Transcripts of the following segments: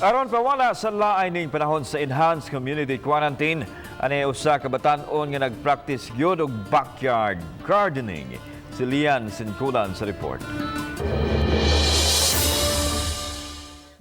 Aron pa wala sa laay ning panahon sa enhanced community quarantine, ani usa ka batan-on nga nagpractice gyud og backyard gardening. Si Lian Sinkulan sa report.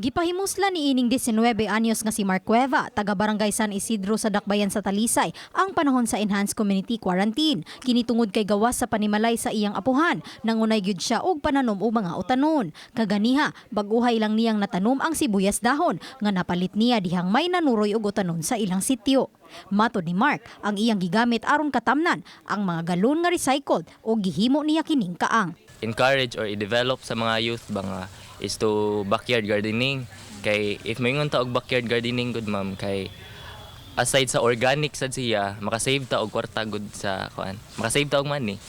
Gipahimusla ni ining 19 anyos nga si Mark Cueva, taga Barangay San Isidro sa Dakbayan sa Talisay, ang panahon sa enhanced community quarantine. Kinitungod kay gawas sa panimalay sa iyang apuhan, nangunay gyud siya og pananom og mga utanon. Kaganiha, baguhay lang niyang natanom ang sibuyas dahon nga napalit niya dihang may nanuroy og utanon sa ilang sityo. Matod ni Mark, ang iyang gigamit aron katamnan ang mga galon nga recycled o gihimo niya kining kaang. Encourage or i-develop sa mga youth ba nga is to backyard gardening. Kay if may ta og backyard gardening good ma'am, kay aside sa organic sad siya, makasave ta og kwarta good sa kuan. Makasave ta og money.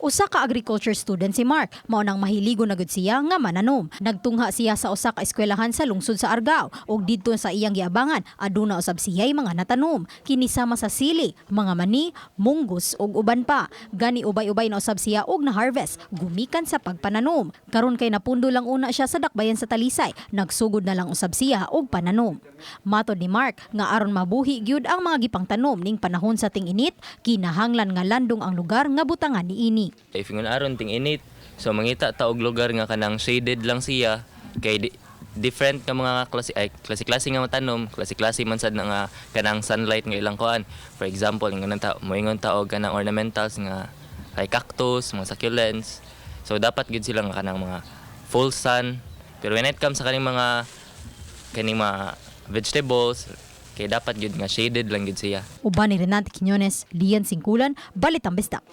Usa ka agriculture student si Mark, mao nang mahiligo na gud siya nga mananom. Nagtungha siya sa usa ka eskwelahan sa lungsod sa Argao ug didto sa iyang giabangan aduna usab siya'y mga natanom. Kini sama sa sili, mga mani, munggos ug uban pa. Gani ubay-ubay na usab siya og na-harvest gumikan sa pagpananom. Karon kay napundo lang una siya sa Dakbayan sa Talisay, nagsugod na lang usab siya og pananom. Matod ni Mark nga aron mabuhi gyud ang mga gipangtanom ning panahon sa ting-init, kinahanglan nga landong ang lugar nga butangan niini. If ngon aron ting init, so mangita ta og lugar nga kanang shaded lang siya kay different ka mga klase-klase nga matanom, klase-klase man sad na nga kanang sunlight nga ilang kuan. For example, ngon ta moingon ta og kanang ornamentals nga kay cactus, mga succulents. So dapat gid sila nga kanang mga full sun. Pero when it comes sa kaning mga vegetables, kay dapat gid nga shaded lang gid siya. Uban ni Renate Quiñones, Lian Sinkulan, Balitang Bisdak.